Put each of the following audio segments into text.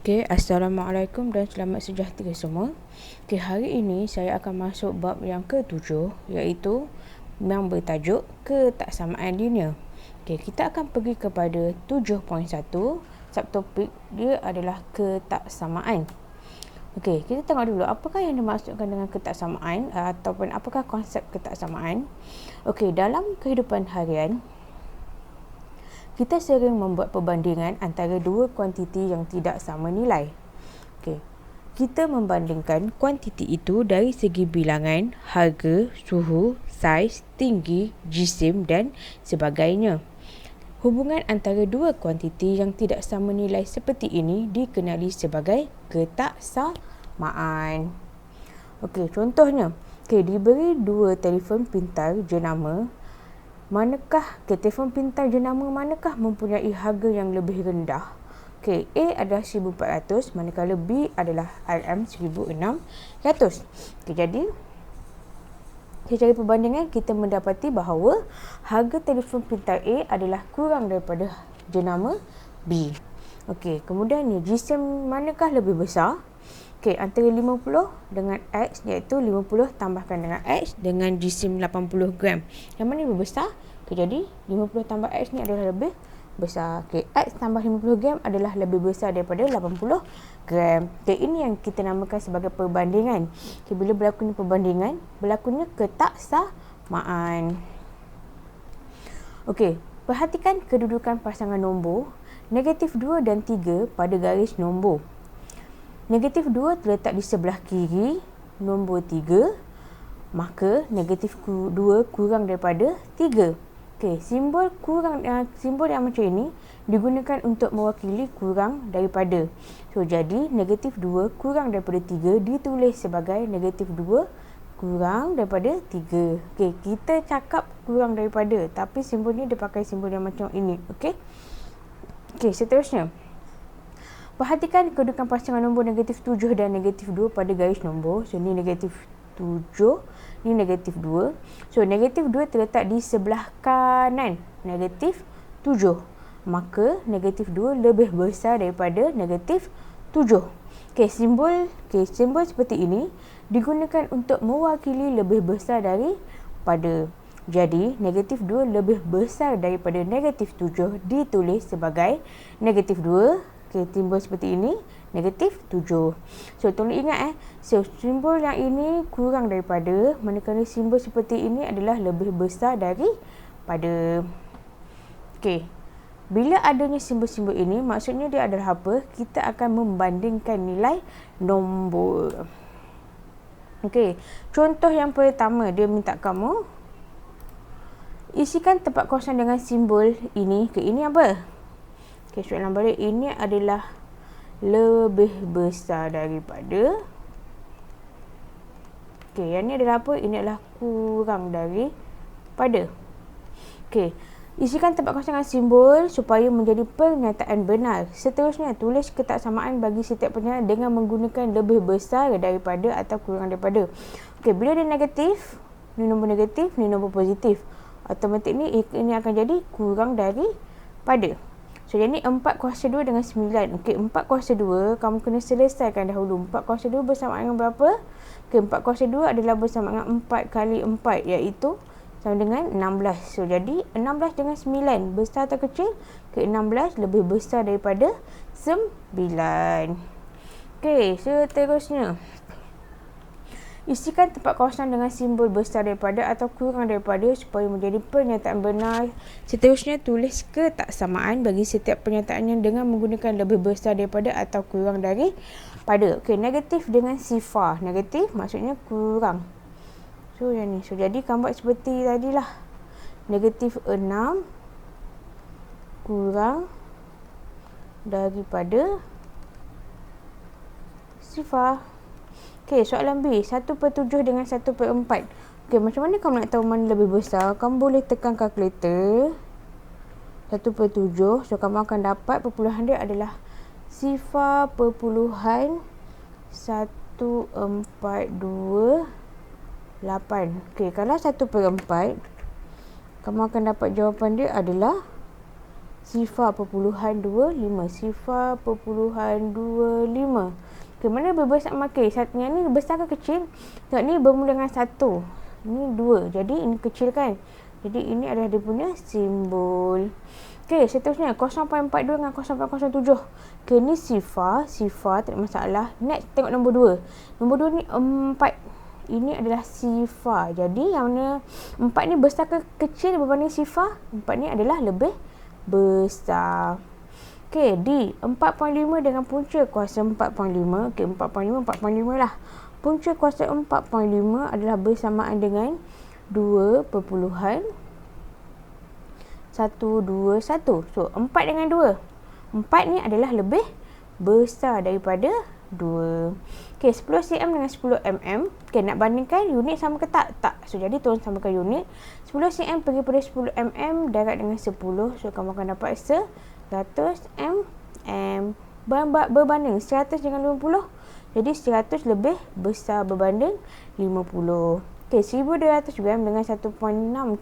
Okay, Assalamualaikum dan selamat sejahtera semua. Okay, hari ini saya akan masuk bab yang ke-7 iaitu yang bertajuk ketaksamaan linear. Okay, kita akan pergi kepada 7.1. Subtopik dia adalah ketaksamaan. Okay, kita tengok dulu apakah yang dimaksudkan dengan ketaksamaan ataupun apakah konsep ketaksamaan. Okay, dalam kehidupan harian kita sering membuat perbandingan antara dua kuantiti yang tidak sama nilai. Okey. Kita membandingkan kuantiti itu dari segi bilangan, harga, suhu, saiz, tinggi, jisim dan sebagainya. Hubungan antara dua kuantiti yang tidak sama nilai seperti ini dikenali sebagai ketaksamaan. Okey, contohnya, diberi dua telefon pintar jenama. Telefon pintar jenama manakah mempunyai harga yang lebih rendah? A adalah 1,400 manakala B adalah RM1,600. Jadi secara perbandingan kita mendapati bahawa harga telefon pintar A adalah kurang daripada jenama B. Kemudian jisim manakah lebih besar? Antara 50 dengan X, iaitu 50 tambahkan dengan X dengan jisim 80 gram. Yang mana lebih besar? Jadi 50 tambah X ni adalah lebih besar. X tambah 50 gram adalah lebih besar daripada 80 gram. Ini yang kita namakan sebagai perbandingan. Bila berlakunya perbandingan, berlakunya ketaksamaan. Perhatikan kedudukan pasangan nombor negatif 2 dan 3 pada garis nombor. Negatif 2 terletak di sebelah kiri nombor 3, maka negatif 2 kurang daripada 3. Simbol yang macam ini digunakan untuk mewakili kurang daripada. Jadi negatif 2 kurang daripada 3 ditulis sebagai negatif 2 kurang daripada 3. Kita cakap kurang daripada, tapi simbolnya dia pakai simbol yang macam ini. Seterusnya. Perhatikan kedudukan pasangan nombor negatif 7 dan negatif 2 pada garis nombor. Ini negatif 7, ini negatif 2. Negatif 2 terletak di sebelah kanan negatif 7. Maka negatif 2 lebih besar daripada negatif 7. Simbol seperti ini digunakan untuk mewakili lebih besar daripada. Jadi, negatif 2 lebih besar daripada negatif 7 ditulis sebagai negatif 2. Simbol seperti ini, negatif 7. Tolong ingat simbol yang ini kurang daripada, manakala simbol seperti ini adalah lebih besar daripada. Bila adanya simbol-simbol ini, maksudnya dia adalah apa? Kita akan membandingkan nilai nombor. Contoh yang pertama, dia minta kamu isikan tempat kosong dengan simbol ini. Ini apa? Soalan balik, ini adalah lebih besar daripada. Yang ni adalah apa? Ini adalah kurang daripada. Isikan tempat kosong dengan simbol supaya menjadi pernyataan benar. Seterusnya, tulis ketaksamaan bagi setiap pernyataan dengan menggunakan lebih besar daripada atau kurang daripada. Bila dia negatif, ni nombor negatif, ni nombor positif. Automatik ni ini akan jadi kurang daripada. Jadi 4 kuasa 2 dengan 9. 4 kuasa 2, kamu kena selesaikan dahulu. 4 kuasa 2 bersama dengan berapa? 4 kuasa 2 adalah bersama dengan 4 kali 4, iaitu sama dengan 16. Jadi 16 dengan 9, besar atau kecil? 16 lebih besar daripada 9. Seterusnya. Isikan tempat kosong dengan simbol besar daripada atau kurang daripada supaya menjadi pernyataan benar. Seterusnya, tulis ketaksamaan bagi setiap pernyataan yang dengan menggunakan lebih besar daripada atau kurang daripada. Negatif dengan sifar. Negatif maksudnya kurang. Yang ni. Jadi, kamu buat seperti tadilah. Negatif 6 kurang daripada sifar. Soalan B, 1/7 dengan 1/4. Macam mana kamu nak tahu mana lebih besar? Kamu boleh tekan kalkulator. 1/7. Kamu akan dapat perpuluhan dia adalah 0.1428. Kalau 1/4, kamu akan dapat jawapan dia adalah 0.25. Okay, mana lebih besar makin? Yang ni besar ke kecil? Tengok ni bermula dengan 1. Ni 2. Jadi ini kecil kan? Jadi ini adalah dia punya simbol. Okay, seterusnya 0.42 dengan 0.07. Okay, ni sifar. Sifar tak ada masalah. Next, tengok nombor 2. Nombor 2 ni 4. Ini adalah sifar. Jadi yang mana 4 ni besar ke kecil berbanding sifar? 4 ni adalah lebih besar. Okey, D 4.5 dengan punca kuasa 4.5. Okey, 4.5 lah. Punca kuasa 4.5 adalah bersamaan dengan 2.121. So, 4 dengan 2. 4 ni adalah lebih besar daripada 2. Okey, 10 cm dengan 10 mm. Okey, nak bandingkan unit sama ke tak? Tak. So, jadi tolong samakan unit. 10 cm pergi pada 10 mm darab dengan 10. So, kamu akan dapat 100 mm berbanding 100 dengan 50. Jadi 100 lebih besar berbanding 50. Okey, 1200 gram dengan 1.6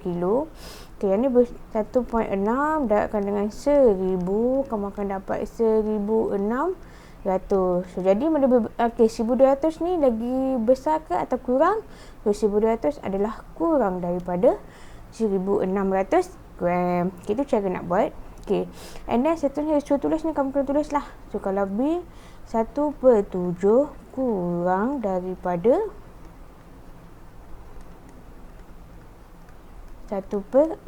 kilo. Okey, yang ni 1.6 darabkan dengan 1000. Kamu akan dapat 1600. So, jadi okey, 1200 ni lagi besar ke atau kurang? So, 1200 adalah kurang daripada 1600 gram. Okay, itu cara nak buat. Okay. And then seterusnya suruh tulis ni kamu kena tulis lah. So kalau B 1/7 kurang daripada 1/4.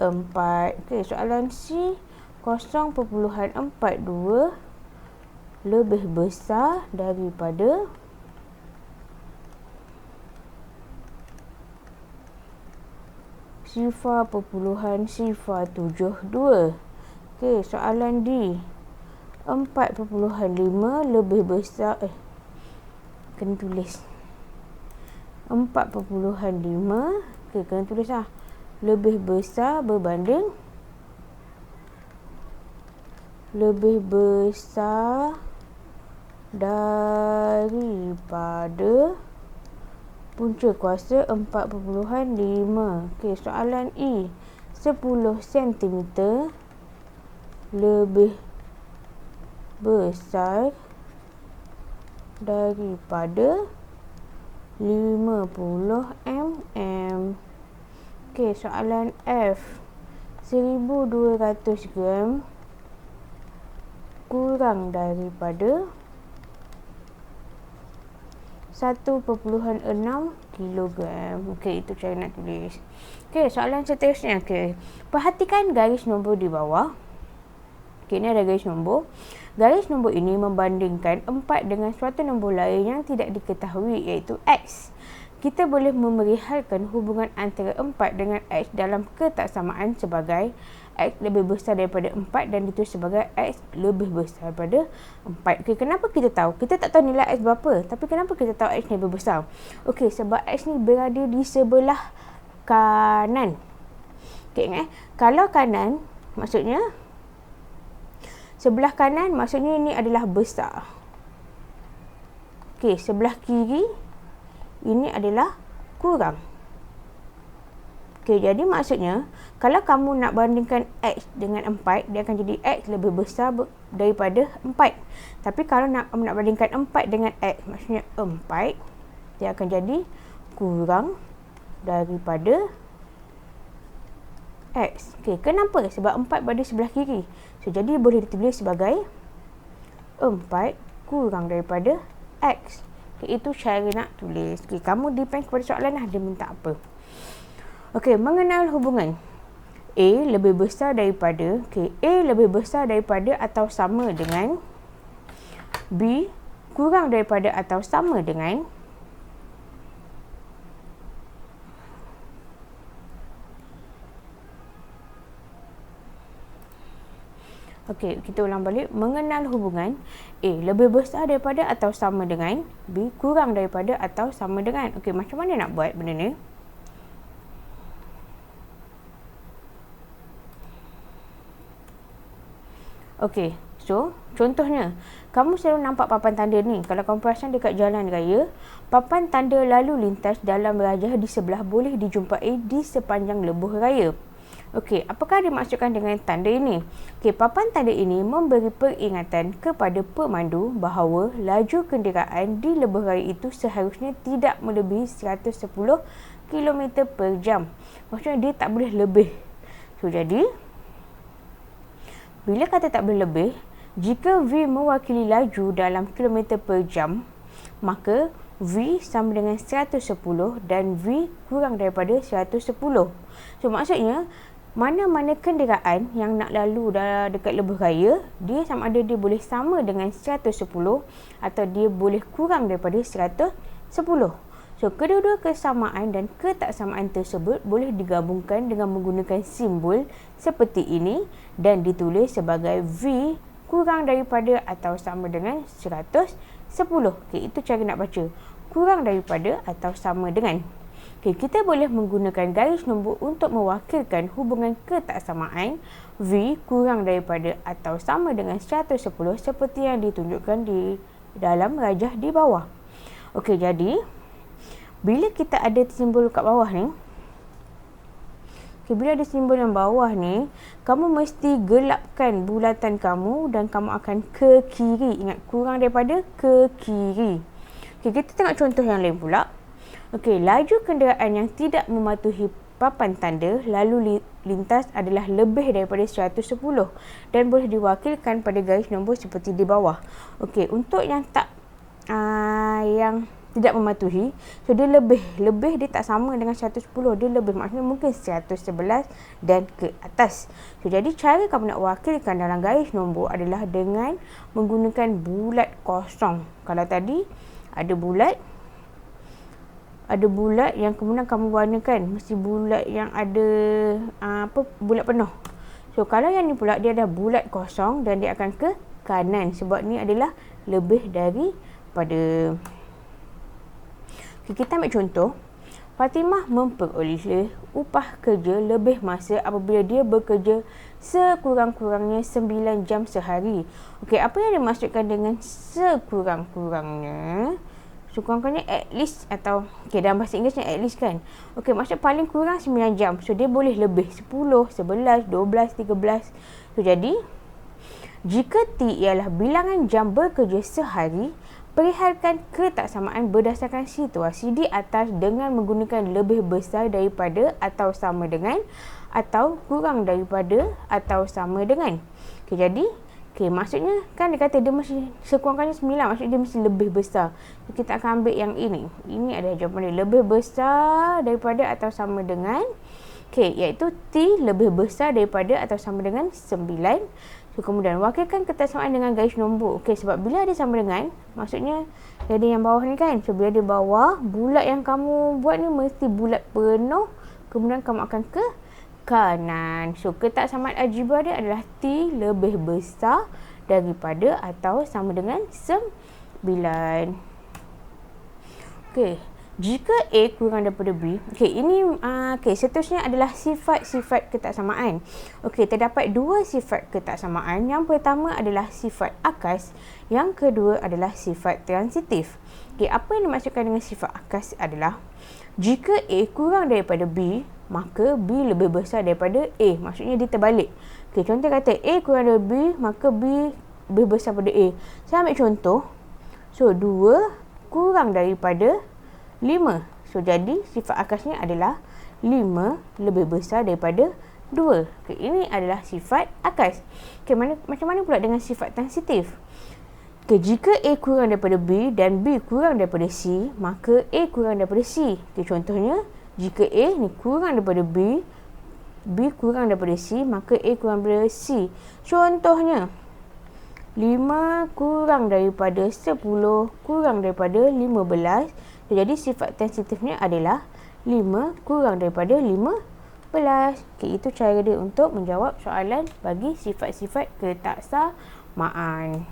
Okay, soalan C 0.42 lebih besar daripada 0.072. Okey, soalan D 4.5 lebih besar kena tulis 4.5. Okey, kena tulis lah. Lebih besar berbanding lebih besar daripada punca kuasa 4.5. Okey, soalan E 10 cm lebih besar daripada 50 mm. Okey, soalan F 1200 gram kurang daripada 1.6 kilogram. Okey, itu cara nak tulis. Okey, soalan seterusnya. Okey, perhatikan garis nombor di bawah. Okey, ini ada garis nombor. Garis nombor ini membandingkan 4 dengan suatu nombor lain yang tidak diketahui, iaitu X. Kita boleh memerihalkan hubungan antara 4 dengan X dalam ketaksamaan sebagai X lebih besar daripada 4 dan ditulis sebagai X lebih besar daripada 4. Okey, kenapa kita tahu? Kita tak tahu nilai X berapa, tapi kenapa kita tahu X ni lebih besar? Okey, sebab X ni berada di sebelah kanan. Okey, ingat kalau kanan maksudnya sebelah kanan maksudnya ini adalah besar. Okey, sebelah kiri ini adalah kurang. Okey, jadi maksudnya kalau kamu nak bandingkan X dengan 4, dia akan jadi X lebih besar daripada 4. Tapi kalau kamu nak bandingkan 4 dengan X, maksudnya 4, dia akan jadi kurang daripada X. Okey, kenapa? Sebab 4 berada sebelah kiri. So, jadi boleh ditulis sebagai 4 kurang daripada X. Okay, itu cara nak tulis. Okay, kamu depend kepada soalan lah, dia minta apa. Okey, mengenal hubungan A lebih besar daripada, okey, A lebih besar daripada atau sama dengan B kurang daripada atau sama dengan Okey, kita ulang balik. Mengenal hubungan A lebih besar daripada atau sama dengan B kurang daripada atau sama dengan. Okey, macam mana nak buat benda ni? Okey, so contohnya kamu selalu nampak papan tanda ni. Kalau kamu perasan dekat jalan raya, papan tanda lalu lintas dalam rajah di sebelah boleh dijumpai di sepanjang lebuh raya. Okey, apakah dimaksudkan dengan tanda ini? Okey, papan tanda ini memberi peringatan kepada pemandu bahawa laju kenderaan di lebuh raya itu seharusnya tidak melebihi 110 km per jam. Maksudnya dia tak boleh lebih. So, jadi, bila kata tak boleh lebih, jika V mewakili laju dalam kilometer per jam, maka V sama dengan 110 dan V kurang daripada 110. So, maksudnya, mana-mana kenderaan yang nak lalu dekat lebuh raya, dia sama ada dia boleh sama dengan 110 atau dia boleh kurang daripada 110. So, kedua-dua kesamaan dan ketaksamaan tersebut boleh digabungkan dengan menggunakan simbol seperti ini dan ditulis sebagai V kurang daripada atau sama dengan 110. Okey, itu cara nak baca. Kurang daripada atau sama dengan. Okay, kita boleh menggunakan garis nombor untuk mewakilkan hubungan ketaksamaan V kurang daripada atau sama dengan 110 seperti yang ditunjukkan di dalam rajah di bawah. Okey, jadi bila kita ada simbol kat bawah ni, bila ada simbol yang bawah ni, kamu mesti gelapkan bulatan kamu dan kamu akan ke kiri. Ingat, kurang daripada ke kiri. Okay, kita tengok contoh yang lain pula. Okey, laju kenderaan yang tidak mematuhi papan tanda lalu lintas adalah lebih daripada 110 dan boleh diwakilkan pada garis nombor seperti di bawah. Okey, untuk yang yang tidak mematuhi, so dia lebih dia tak sama dengan 110, dia lebih, maksudnya mungkin 111 dan ke atas. So, jadi cara kamu nak wakilkan dalam garis nombor adalah dengan menggunakan bulat kosong. Kalau tadi ada bulat yang kemudian kamu warnakan, mesti bulat yang ada bulat penuh. So, kalau yang ni pula dia ada bulat kosong dan dia akan ke kanan sebab ni adalah lebih daripada. Okay, kita ambil contoh. Fatimah memperoleh upah kerja lebih masa apabila dia bekerja sekurang-kurangnya 9 jam sehari. Okey, apa yang dimaksudkan dengan sekurang-kurangnya? Sekurang-kurangnya at least atau dalam bahasa Inggerisnya at least kan. Okey, maksud paling kurang 9 jam. So, dia boleh lebih 10, 11, 12, 13. So, jadi jika T ialah bilangan jam bekerja sehari, perihalkan ketaksamaan berdasarkan situasi di atas dengan menggunakan lebih besar daripada atau sama dengan atau kurang daripada atau sama dengan. Okey, jadi maksudnya kan dia kata dia mesti sekurang-kurangnya 9, maksudnya dia mesti lebih besar. So, kita akan ambil yang ini. Ini adalah jawapan dia, lebih besar daripada atau sama dengan, iaitu T lebih besar daripada atau sama dengan 9. So, kemudian wakilkan ketaksamaan dengan garis nombor. Okey, sebab bila ada sama dengan, maksudnya dia ada yang bawah ni kan. So, bila ada bawah, bulat yang kamu buat ni mesti bulat penuh. Kemudian kamu akan ke kanan. So, ketaksamaan algebra dia adalah T lebih besar daripada atau sama dengan 9. Okey. Jika A kurang daripada B, seterusnya adalah sifat-sifat ketaksamaan. Okey, terdapat dua sifat ketaksamaan. Yang pertama adalah sifat akas, yang kedua adalah sifat transitif. Okey, apa yang dimaksudkan dengan sifat akas adalah jika A kurang daripada B, maka B lebih besar daripada A. Maksudnya dia terbalik. Okey, contoh kata A kurang daripada B, maka B lebih besar daripada A. Saya ambil contoh. So, 2 kurang daripada 5. So, jadi sifat akasnya adalah 5 lebih besar daripada 2. Okay, ini adalah sifat akas. Okay, macam mana pula dengan sifat transitif? Okay, jika A kurang daripada B dan B kurang daripada C, maka A kurang daripada C. Okay, contohnya, jika A ni kurang daripada B, B kurang daripada C, maka A kurang daripada C. Contohnya, 5 kurang daripada 10 kurang daripada 15. Jadi sifat transitifnya adalah 5 kurang daripada 15. Okey, itu cara dia untuk menjawab soalan bagi sifat-sifat ketaksamaan.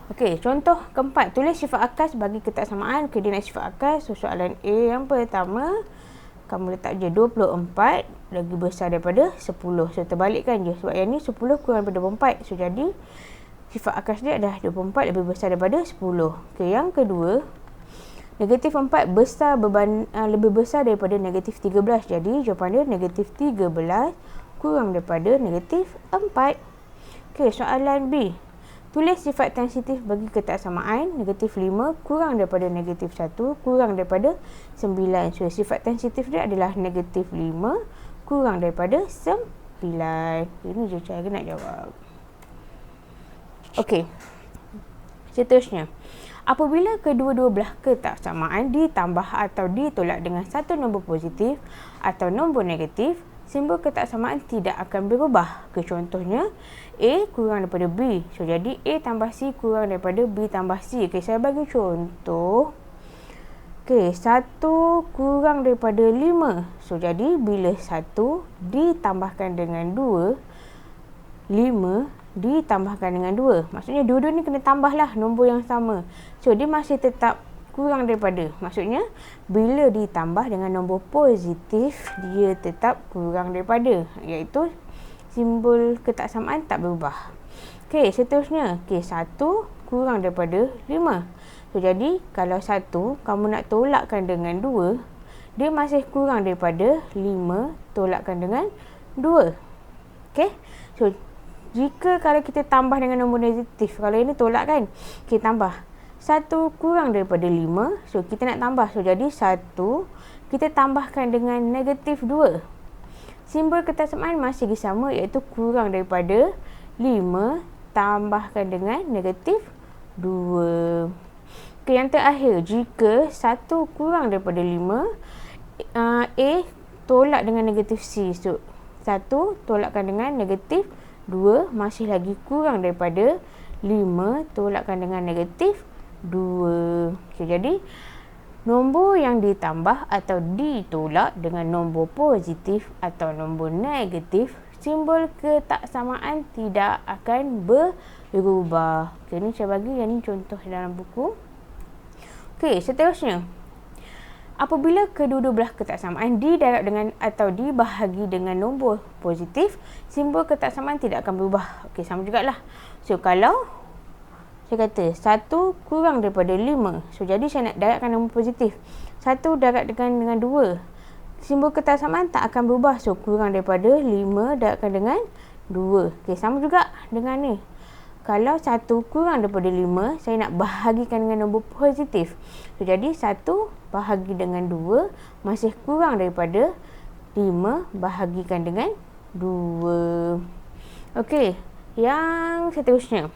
Okey, contoh keempat, tulis sifat akas bagi ketaksamaan. Okey, dia nak sifat akas. So, soalan A yang pertama, kamu letak je 24 lagi besar daripada 10. So, terbalikkan je sebab yang ni 10 kurang daripada 24. So, jadi sifat akas dia adalah 24 lebih besar daripada 10. Okey, yang kedua, Negatif 4 lebih besar daripada negatif 13. Jadi jawapan dia negatif 13 kurang daripada negatif 4. Okey, soalan B. Tulis sifat transitif bagi ketaksamaan negatif 5 kurang daripada negatif 1 kurang daripada 9. So, sifat transitif dia adalah negatif 5 kurang daripada 9. Ini je cara nak jawab. Okey, seterusnya. Apabila kedua-dua belah ketaksamaan ditambah atau ditolak dengan satu nombor positif atau nombor negatif, simbol ketaksamaan tidak akan berubah. Contohnya, A kurang daripada B. So, jadi A tambah C kurang daripada B tambah C. Okay, saya bagi contoh. Okay, 1 kurang daripada 5. So, jadi bila 1 ditambahkan dengan 2, 5 ditambahkan dengan 2. Maksudnya dua-dua ni kena tambah lah nombor yang sama. So, dia masih tetap kurang daripada. Maksudnya, bila ditambah dengan nombor positif, dia tetap kurang daripada. Iaitu, simbol ketaksamaan tak berubah. Okey, seterusnya. Okey, 1 kurang daripada 5. So, jadi, kalau 1, kamu nak tolakkan dengan 2, dia masih kurang daripada 5 tolakkan dengan 2. Okey, so, jika kalau kita tambah dengan nombor negatif, kalau ini tolak kan, kita tambah 1 kurang daripada 5, so kita nak tambah. So, jadi 1 kita tambahkan dengan negatif 2. Simbol ketaksamaan masih sama, iaitu kurang daripada 5 tambahkan dengan negatif 2. Okay, yang terakhir, jika 1 kurang daripada 5, A tolak dengan negatif C. So, 1 tolakkan dengan negatif 2 masih lagi kurang daripada 5 tolakkan dengan negatif 2. Okay, jadi nombor yang ditambah atau ditolak dengan nombor positif atau nombor negatif, simbol ketaksamaan tidak akan berubah. Okay, ni saya bagi yang ni contoh dalam buku. Okay, seterusnya. Apabila kedua-dua belah ketaksamaan didarab dengan atau dibahagi dengan nombor positif, simbol ketaksamaan tidak akan berubah. Okey, sama jugalah. So, kalau saya kata 1 kurang daripada 5. So, jadi saya nak darabkan nombor positif. 1 darab dengan 2. Simbol ketaksamaan tak akan berubah. So, kurang daripada 5 darabkan dengan 2. Okey, sama juga dengan ni. Kalau 1 kurang daripada 5, saya nak bahagikan dengan nombor positif. So, jadi 1 bahagi dengan 2 masih kurang daripada 5 bahagikan dengan 2. Okey, yang seterusnya.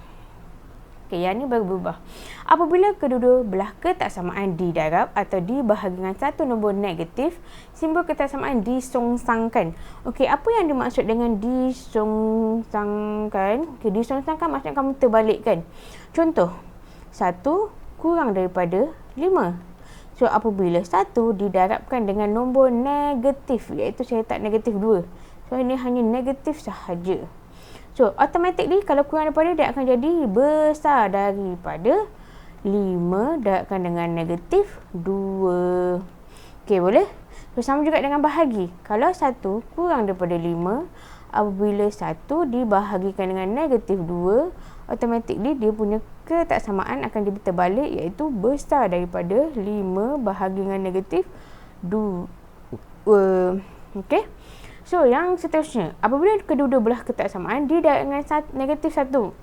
Okey, yang ni baru berubah. Apabila kedua-dua belah ketaksamaan didarab atau dibahagi dengan satu nombor negatif, simbol ketaksamaan disongsangkan. Okey, apa yang dimaksud dengan disongsangkan? Okey, disongsangkan maksudnya kamu terbalikkan. Contoh, 1 kurang daripada 5. So, apabila 1 didarabkan dengan nombor negatif, iaitu saya letak negatif 2. So, ini hanya negatif sahaja. So, automatically kalau kurang daripada, dia akan jadi besar daripada 5 darabkan dengan negatif 2. Okey, boleh? So, sama juga dengan bahagi. Kalau 1 kurang daripada 5, apabila 1 dibahagikan dengan negatif 2, automatically dia punya ketaksamaan akan jadi terbalik, iaitu besar daripada 5 bahagi dengan negatif 2. Okey? So, yang seterusnya, apabila kedua-dua belah ketaksamaan didarab dengan negatif 1.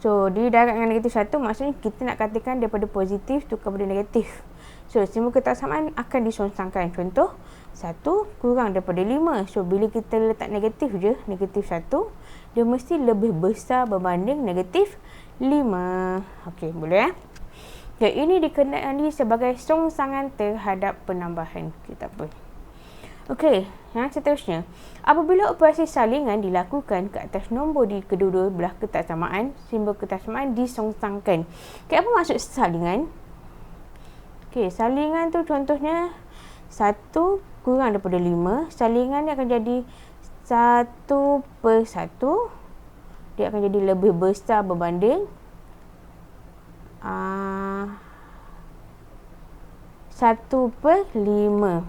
So, didarab dengan negatif 1 maksudnya kita nak katakan daripada positif tu kepada negatif. So, simbol ketaksamaan akan disongsangkan. Contoh, 1 kurang daripada 5. So, bila kita letak negatif je, negatif 1, dia mesti lebih besar berbanding negatif 5. Okey, boleh ya? Ini dikenali sebagai songsangan terhadap penambahan. Kita apa? Okey, yang seterusnya. Apabila operasi salingan dilakukan ke atas nombor di kedua-dua belah ketaksamaan, simbol ketaksamaan disongsangkan. Okey, apa maksud salingan? Okey, salingan tu contohnya 1 kurang daripada 5. Salingan ni akan jadi 1/1. Dia akan jadi lebih besar berbanding 1/5.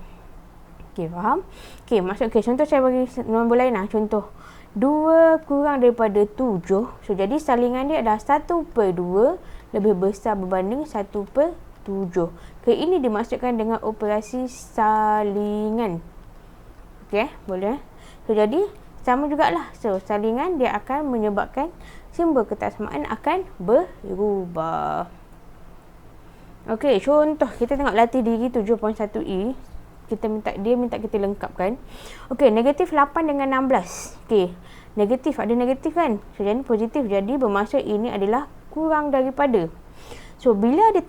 Okey, faham? Okey, contoh saya bagi nombor lain lah. Contoh, 2 kurang daripada 7. So, jadi salingan dia adalah 1/2 lebih besar berbanding 1/5. 7. Okay, ini dimaksudkan dengan operasi salingan. Okay, boleh. So, jadi sama jugalah. So, salingan dia akan menyebabkan simbol ketaksamaan akan berubah. Okey, contoh kita tengok latih diri 7.1E. Dia minta kita lengkapkan. Okey, negatif 8 dengan 16. Okey, negatif ada negatif kan? So, jadi positif. Jadi bermaksud ini adalah kurang daripada. So, bila ada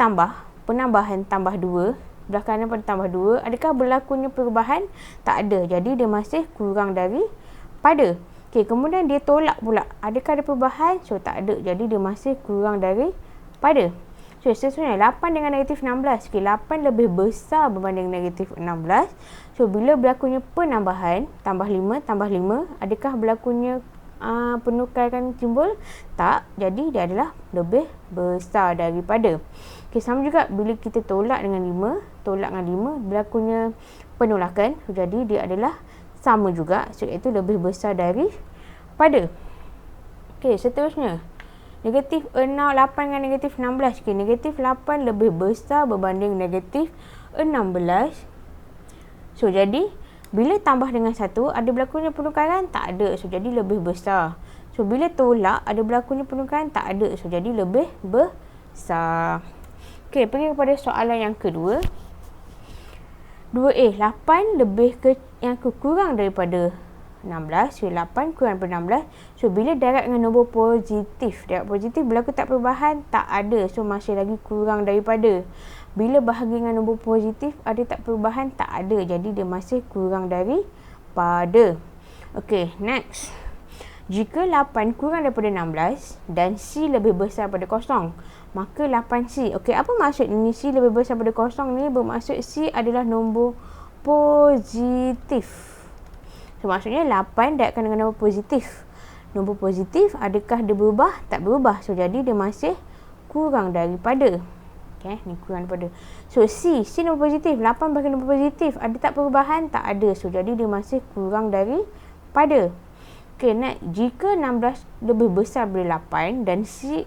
penambahan tambah 2, belah kanan pada tambah 2, adakah berlakunya perubahan? Tak ada. Jadi dia masih kurang daripada. Okey, kemudian dia tolak pula. Adakah ada perubahan? So, tak ada. Jadi dia masih kurang daripada. So, seterusnya 8 dengan negatif 16. Okay, 8 lebih besar berbanding negatif 16. So, bila berlakunya penambahan, tambah 5, adakah berlakunya penukaran simbol? Tak. Jadi, dia adalah lebih besar daripada. Okay, sama juga bila kita tolak dengan 5, berlakunya penolakan. So, jadi, dia adalah sama juga. So, iaitu lebih besar daripada. Okay, seterusnya. Negatif 8 dengan negatif 16. Okay, negatif 8 lebih besar berbanding negatif 16. So, jadi, bila tambah dengan 1, ada berlakunya penukaran? Tak ada. So, jadi lebih besar. So, bila tolak, ada berlakunya penukaran? Tak ada. So, jadi lebih besar. Okay, pergi kepada soalan yang kedua. 2A, 8 yang kurang daripada 16. So, 8 kurang daripada 16. So, bila darab dengan nombor positif. Darab positif berlaku tak perubahan? Tak ada. So, masih lagi kurang daripada. Bila bahagi dengan nombor positif, ada tak perubahan? Tak ada. Jadi, dia masih kurang daripada. Okey, next. Jika 8 kurang daripada 16 dan C lebih besar daripada kosong, maka 8C. Okey, apa maksud ini C lebih besar daripada kosong ni? Bermaksud C adalah nombor positif. So, maksudnya 8 darabkan dengan nombor positif. Nombor positif, adakah dia berubah? Tak berubah. So, jadi dia masih kurang daripada. Okay, ni kurang daripada. So, C nombor positif. 8 bagi nombor positif. Ada tak perubahan? Tak ada. So, jadi dia masih kurang daripada. Okay, next. Jika 16 lebih besar daripada 8 dan C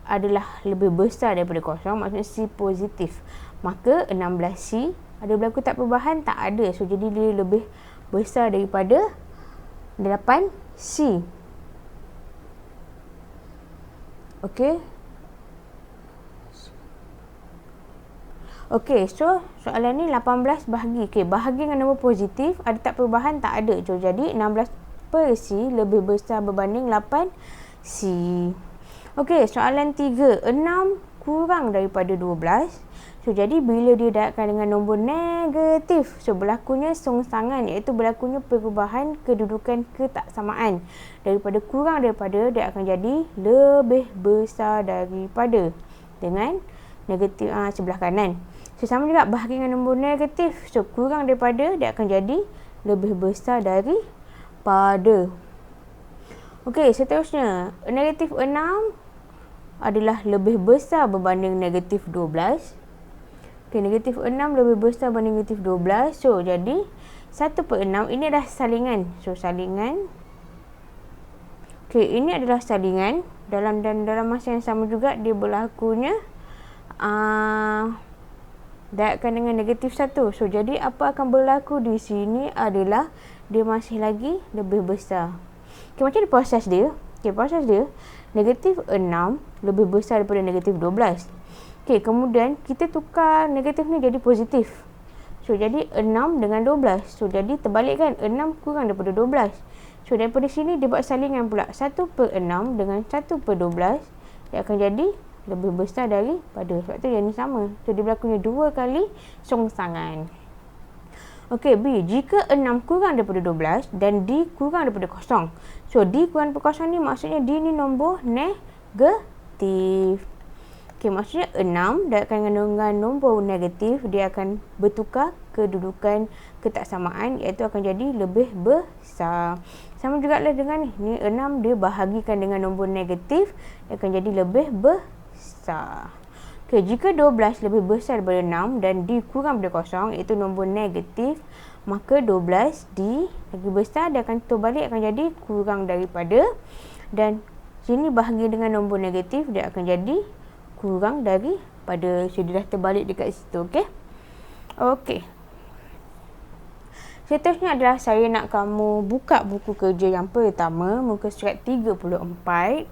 adalah lebih besar daripada kosong, maksudnya C positif, maka 16C ada berlaku tak perubahan? Tak ada. So, jadi dia lebih besar daripada 8C. Okey. Okey, so soalan ni 18 bahagi. Okey, bahagi dengan nombor positif, ada tak perubahan? Tak ada. So, jadi 16 per C lebih besar berbanding 8C. Okey, soalan 3. 6 kurang daripada 12. So, jadi bila dia darabkan dengan nombor negatif, so berlakunya songsangan, iaitu berlakunya perubahan kedudukan ketaksamaan. Daripada kurang daripada, dia akan jadi lebih besar daripada dengan negatif sebelah kanan. So, sama juga bahagi dengan nombor negatif. So, kurang daripada, dia akan jadi lebih besar daripada. Okey, seterusnya. Negatif 6 adalah lebih besar berbanding negatif 12. Okay, negatif 6 lebih besar berbanding negatif 12. So, jadi 1/6 ini adalah salingan. So, salingan. Okay, ini adalah salingan. Dalam masa yang sama juga, dia berlakunya darabkan dengan negatif 1. So, jadi apa akan berlaku di sini adalah dia masih lagi lebih besar. Okay, macam ni proses dia. Okay, proses dia. Negatif 6 lebih besar daripada negatif 12. Okey, kemudian kita tukar negatif ni jadi positif. So, jadi 6 dengan 12. So, jadi terbalikkan 6 kurang daripada 12. So, daripada sini dia buat salingan pula. 1/6 dengan 1/12. Dia akan jadi lebih besar daripada. Sebab tu yang ni sama. So, dia berlakunya 2 kali songsangan. Okey, B. Jika 6 kurang daripada 12 dan D kurang daripada kosong. So, D kurang daripada kosong ni maksudnya D ni nombor negatif. Okey, maksudnya 6 darabkan dengan nombor negatif, dia akan bertukar kedudukan ketaksamaan, iaitu akan jadi lebih besar. Sama juga lah dengan ni 6 dia bahagikan dengan nombor negatif, dia akan jadi lebih besar. Okey, jika 12 lebih besar daripada 6 dan D kurang daripada kosong, iaitu nombor negatif, maka 12D lagi besar, dia akan terbalik, akan jadi kurang daripada. Dan sini bahagi dengan nombor negatif, dia akan jadi kurang daripada. pada. So dia dah terbalik dekat situ. Okey. Seterusnya adalah saya nak kamu buka buku kerja yang pertama, muka surat 34.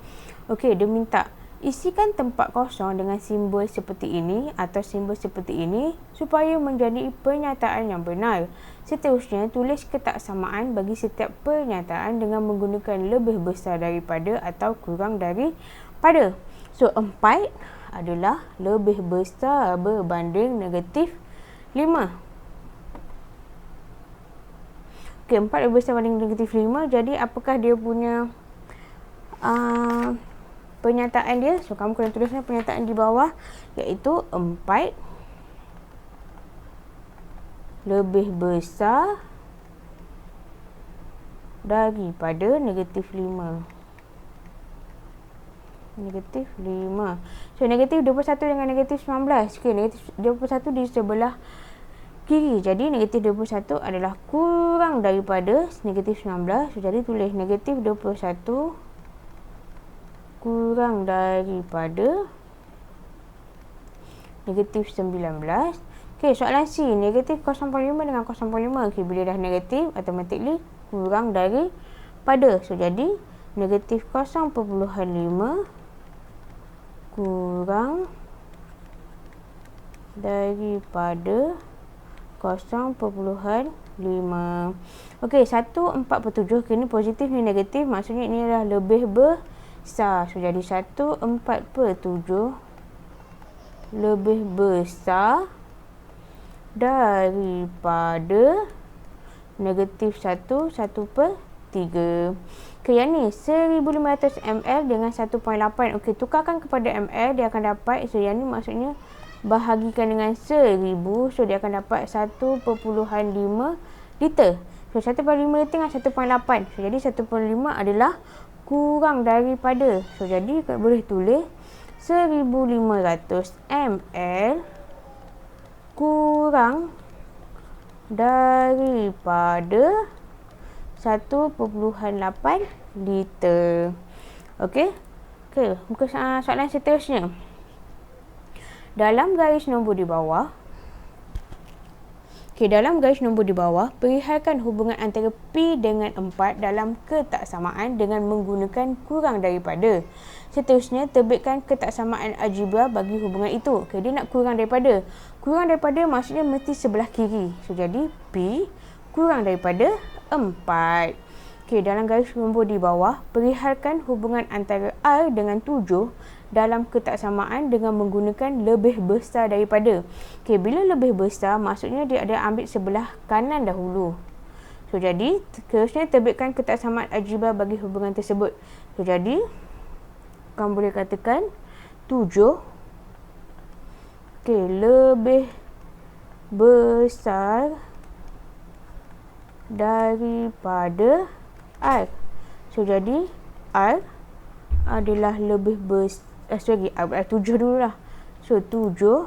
Okey, dia minta isikan tempat kosong dengan simbol seperti ini atau simbol seperti ini supaya menjadi pernyataan yang benar. Seterusnya, tulis ketaksamaan bagi setiap pernyataan dengan menggunakan lebih besar daripada atau kurang daripada. So, 4 adalah lebih besar berbanding negatif 5. Okey, 4 lebih besar berbanding negatif 5. Jadi, apakah dia punya pernyataan dia? So, kamu kena tuliskan pernyataan di bawah, iaitu 4 lebih besar daripada negatif 5. Negatif 5. So, negatif 21 dengan negatif 19. Okey, negatif 21 di sebelah kiri. Jadi, negatif 21 adalah kurang daripada negatif 19. So, jadi, tulis negatif 21 kurang daripada negatif 19. Okey, soalan C. Negatif 0.5 dengan 0.5. Okey, bila dah negatif, automatically kurang daripada. So, jadi, negatif 0.5 kurang daripada 0.5. Okey, 1/47. Okey, ni positif, ni negatif. Maksudnya ini adalah lebih besar. So, jadi 1/47 lebih besar daripada negatif 1/3. Okey, yang ni 1500 ml dengan 1.8. Okey, tukarkan kepada ml, dia akan dapat. So, yang ni maksudnya bahagikan dengan 1000. So, dia akan dapat 1.5 liter. So, 1.5 liter dengan 1.8. So, jadi 1.5 adalah kurang daripada. So, jadi boleh tulis 1500 ml kurang daripada 1.8 liter. Okey. Muka soalan seterusnya. Dalam garis nombor di bawah, perihalkan hubungan antara P dengan 4 dalam ketaksamaan dengan menggunakan kurang daripada. Seterusnya, terbitkan ketaksamaan algebra bagi hubungan itu. Okey, dia nak kurang daripada. Kurang daripada maksudnya mesti sebelah kiri. So, jadi P kurang daripada 4. Okey, dalam garis nombor di bawah, perihalkan hubungan antara R dengan 7 dalam ketaksamaan dengan menggunakan lebih besar daripada. Okey, bila lebih besar, maksudnya dia ada ambil sebelah kanan dahulu. So, jadi, seterusnya terbitkan ketaksamaan algebra bagi hubungan tersebut. So, jadi, kamu boleh katakan 7 lebih besar daripada R. So, jadi, R adalah lebih besar. 7 dulu lah. So, 7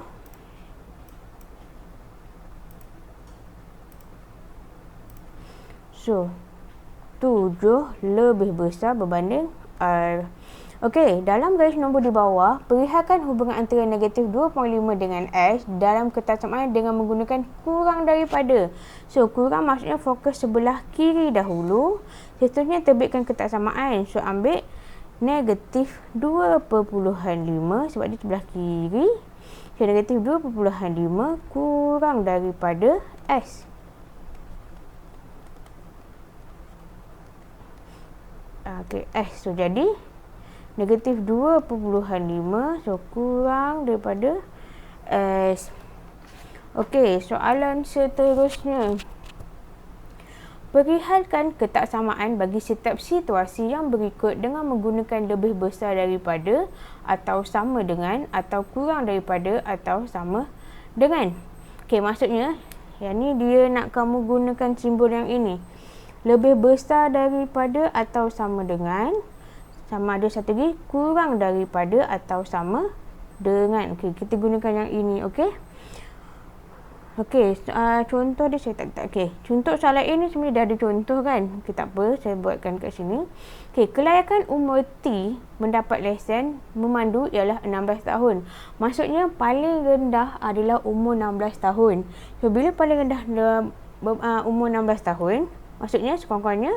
lebih besar berbanding R. Okey, dalam garis nombor di bawah, perihalkan hubungan antara negatif 2.5 dengan S dalam ketaksamaan dengan menggunakan kurang daripada. So, kurang maksudnya fokus sebelah kiri dahulu. Seterusnya, terbitkan ketaksamaan. So, ambil negatif 2.5 sebab dia sebelah kiri. So, negatif 2.5 kurang daripada S. Okey, S. So, jadi negatif 2.5. So, kurang daripada S. Okey, soalan seterusnya. Perihalkan ketaksamaan bagi setiap situasi yang berikut dengan menggunakan lebih besar daripada atau sama dengan atau kurang daripada atau sama dengan. Okey, maksudnya yang ni dia nak kamu gunakan simbol yang ini. Lebih besar daripada atau sama dengan, sama ada satu lagi kurang daripada atau sama dengan. Okey, kita gunakan yang ini. Okey. Okey, contoh dia saya tak. Okey, contoh soalan ini sebenarnya dah ada contoh kan. Okey, tak apa, saya buatkan kat sini. Okey, kelayakan umur T mendapat lesen memandu ialah 16 tahun. Maksudnya paling rendah adalah umur 16 tahun. So, bila paling rendah umur 16 tahun, maksudnya sekurang-kurangnya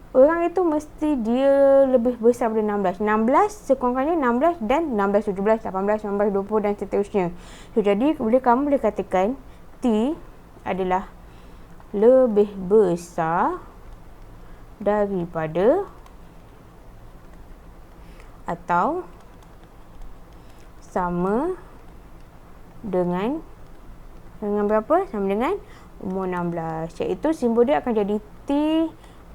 orang itu mesti dia lebih besar daripada 16. 16 sekurang-kurangnya 16 dan 16, 17, 18, 19, 20 dan seterusnya. So, jadi kamu boleh katakan T adalah lebih besar daripada atau sama dengan berapa? Sama dengan umur 16. Iaitu simbol dia akan jadi T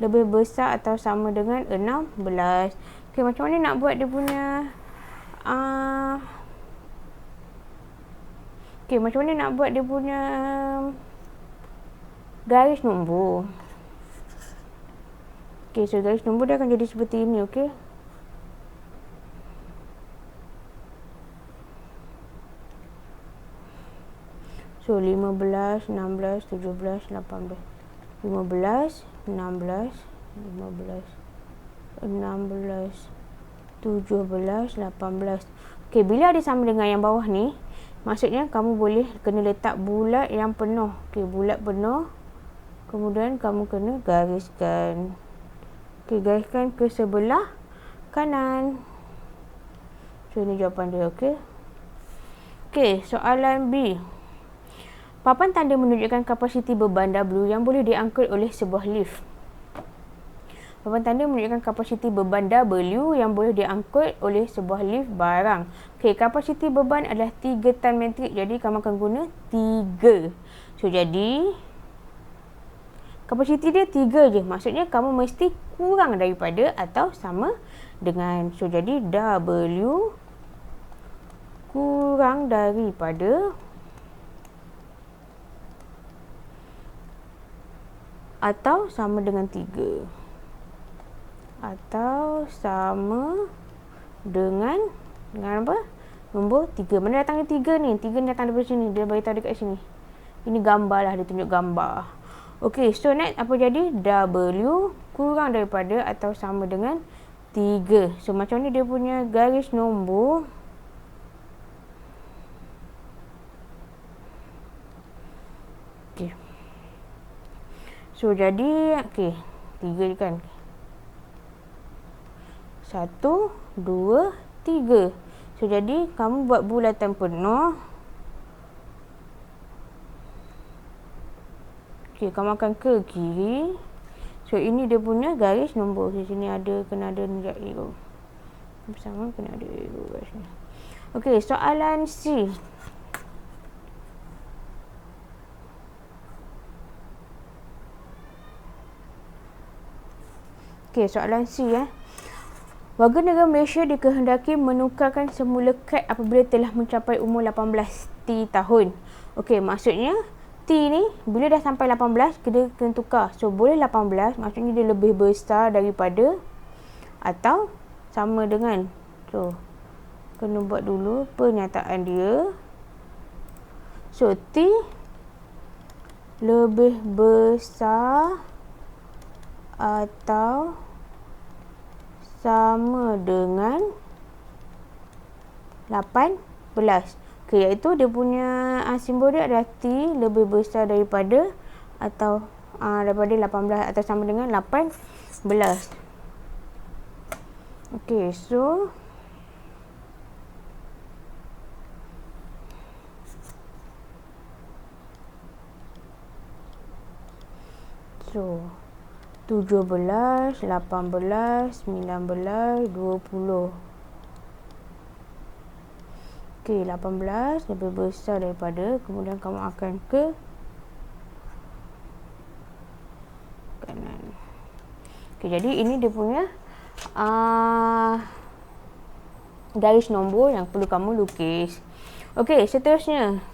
lebih besar atau sama dengan 16. Okey, macam mana nak buat dia punya macam mana nak buat dia punya garis nombor? Okey, so garis nombor dia akan jadi seperti ini, okey. So 15, 16, 17, 18. 15, 16, 15, 16, 17, 18. Okey, bila ada sama dengan yang bawah ni, maksudnya kamu boleh kena letak bulat yang penuh. Okey, bulat penuh. Kemudian kamu kena gariskan. Okey, gariskan ke sebelah kanan. So, ini jawapan dia, okey. Okey, soalan B. Papan tanda menunjukkan kapasiti beban W yang boleh diangkut oleh sebuah lift. Papan tanda menunjukkan kapasiti beban W yang boleh diangkut oleh sebuah lift barang. Okey, kapasiti beban adalah 3 tan metrik. Jadi, kamu akan guna 3. So, jadi kapasiti dia 3 je. Maksudnya, kamu mesti kurang daripada atau sama dengan. So, jadi W kurang daripada atau sama dengan 3. Atau sama dengan apa? Nombor 3. Mana datangnya 3 ni? 3 ni datang daripada sini. Dia beritahu dekat sini. Ini gambar lah. Dia tunjuk gambar. Okey, so next apa jadi? W kurang daripada atau sama dengan 3. So, macam ni dia punya garis nombor. Okey. So, jadi, okey, 3 ni kan. 1, 2, 3. So, jadi, kamu buat bulatan penuh. Okey, kamu akan ke kiri. So, ini dia punya garis nombor. Di sini ada, kena ada arrow. Bersama kena ada arrow kat sini. Okey, soalan C. Okey, soalan C Warga negara Malaysia dikehendaki menukarkan semula kad apabila telah mencapai umur 18 T tahun. Okey, maksudnya T ni bila dah sampai 18 kita kena tukar. So, boleh 18 maksudnya dia lebih besar daripada atau sama dengan. So, kena buat dulu pernyataan dia. So, T lebih besar atau sama dengan 18. Okey, iaitu dia punya simbol dia adalah T lebih besar daripada atau daripada 18 atau sama dengan 18. Okey, so So, 17, 18, 19, 20. Okey, 18 lebih besar daripada, kemudian kamu akan ke kanan. Okey, jadi ini dia punya garis nombor yang perlu kamu lukis. Okey, seterusnya.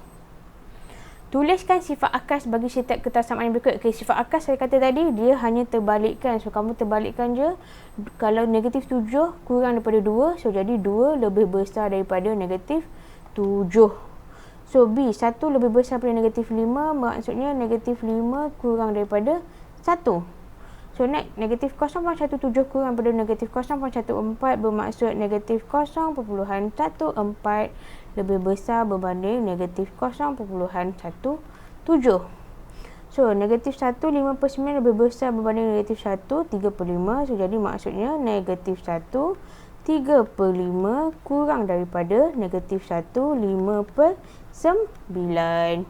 Tuliskan sifat akas bagi setiap kertas samaan yang berikut. Okay, sifat akas saya kata tadi, dia hanya terbalikkan. So, kamu terbalikkan je. Kalau negatif 7 kurang daripada 2. So, jadi 2 lebih besar daripada negatif 7. So B, 1 lebih besar daripada negatif 5, maksudnya negatif 5 kurang daripada 1. So next, negatif 0.17 kurang daripada negatif 0.14 bermaksud negatif 0.14 lebih besar berbanding negatif 0.17. So negatif 1, 5/9 lebih besar berbanding negatif 1, 3/5. So jadi maksudnya negatif 1, 3/5 kurang daripada negatif 1, 5/9.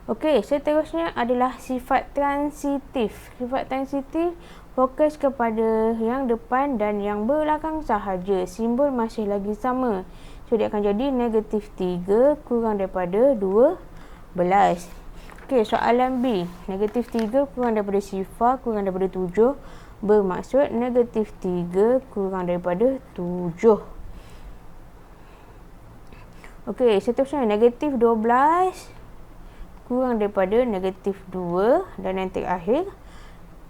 Okey, seterusnya adalah sifat transitif. Sifat transitif fokus kepada yang depan dan yang belakang sahaja. Simbol masih lagi sama. So dia akan jadi negatif 3 kurang daripada 12. Okey, soalan B. Negatif 3 kurang daripada sifar kurang daripada 7 bermaksud negatif 3 kurang daripada 7. Okey, seterusnya negatif 12 kurang daripada negatif 2 dan yang terakhir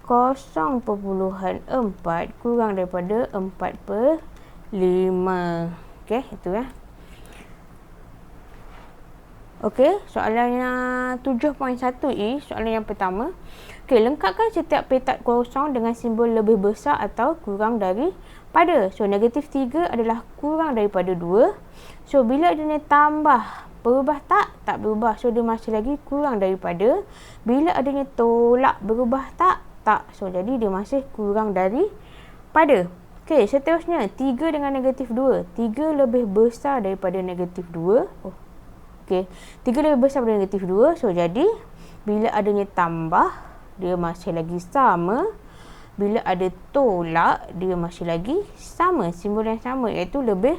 0.4 kurang daripada 4/5. Okey, itu ya. Okey, soalan yang 7.1E, soalan yang pertama. Okey, lengkapkan setiap petak kosong dengan simbol lebih besar atau kurang daripada. So, negatif 3 adalah kurang daripada 2. So, bila adanya tambah, berubah tak? Tak berubah. So, dia masih lagi kurang daripada. Bila adanya tolak, berubah tak? Tak. So, jadi dia masih kurang daripada. Okey, seterusnya 3 dengan negatif 2. 3 lebih besar daripada negatif 2. Okey, 3 lebih besar daripada negatif 2. So, jadi bila adanya tambah, dia masih lagi sama. Bila ada tolak, dia masih lagi sama. Simbol yang sama iaitu lebih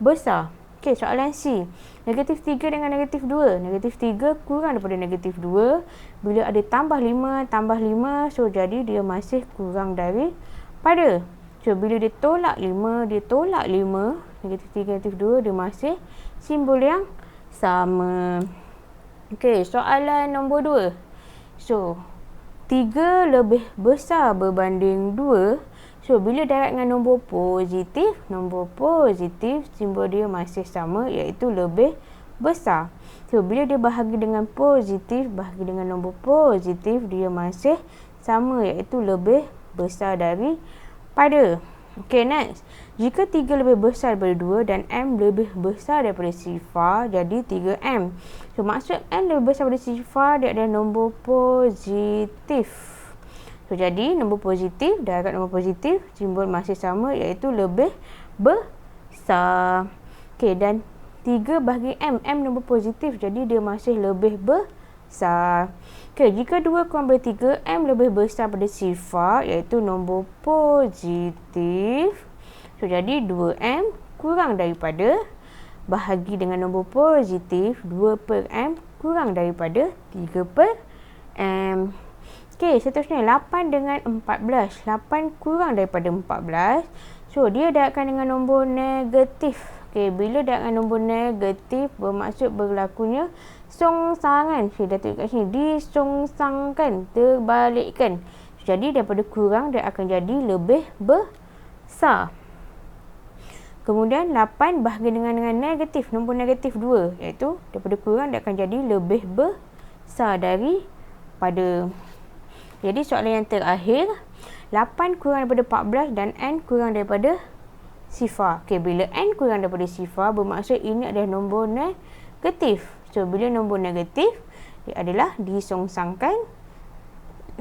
besar. Okey, soalan C. Negatif 3 dengan negatif 2. Negatif 3 kurang daripada negatif 2. Bila ada tambah 5, so jadi dia masih kurang daripada. So, bila dia tolak 5, negatif 3, negatif 2, dia masih simbol yang sama. Okey, soalan nombor 2. So, 3 lebih besar berbanding 2. So, bila darab dengan nombor positif, simbol dia masih sama iaitu lebih besar. So, bila dia bahagi dengan positif, bahagi dengan nombor positif, dia masih sama iaitu lebih besar daripada. Okey, next. Jika 3 lebih besar daripada 2 dan M lebih besar daripada sifar, jadi 3M. So, maksud M lebih besar daripada sifar, dia adalah nombor positif. So, jadi nombor positif, darab nombor positif, simbol masih sama iaitu lebih besar. Okey, dan 3 bahagi M. M nombor positif, jadi dia masih lebih besar. Okey, jika 2 kurang daripada 3, M lebih besar pada sifar iaitu nombor positif. So, jadi 2M kurang daripada, bahagi dengan nombor positif, 2/M kurang daripada 3/M. Okey, seterusnya 8 dengan 14. 8 kurang daripada 14. So, dia darabkan dengan nombor negatif. Okey, bila darab dengan nombor negatif, bermaksud berlakunya songsangan. Saya dah tengok kat sini. Disongsangkan, terbalikkan. So, jadi, daripada kurang, dia akan jadi lebih besar. Kemudian, 8 bahagi dengan negatif. Nombor negatif 2. Iaitu, daripada kurang, dia akan jadi lebih besar daripada. Jadi soalan yang terakhir, 8 kurang daripada 14 dan N kurang daripada sifar. Okey, bila N kurang daripada sifar, bermaksud ini adalah nombor negatif. So, bila nombor negatif, dia adalah disongsangkan.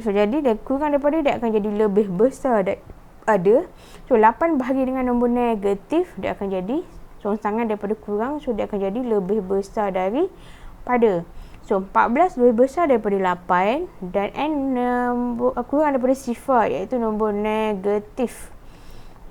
So, jadi dia kurang daripada, dia akan jadi lebih besar daripada. So, 8 bahagi dengan nombor negatif, dia akan jadi songsangan daripada kurang. So, dia akan jadi lebih besar daripada. So, 14 lebih besar daripada 8 dan N kurang daripada sifar iaitu nombor negatif.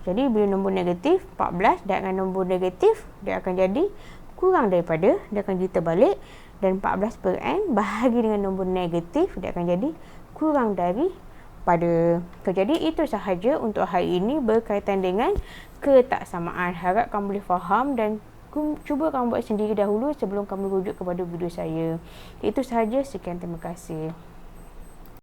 Jadi, bila nombor negatif, 14 dan dengan nombor negatif, dia akan jadi kurang daripada, dia akan jadi terbalik. Dan 14/N bahagi dengan nombor negatif, dia akan jadi kurang daripada. So, jadi, itu sahaja untuk hari ini berkaitan dengan ketaksamaan. Harap kamu boleh faham dan cuba kamu buat sendiri dahulu sebelum kamu rujuk kepada video saya. Itu sahaja. Sekian, terima kasih.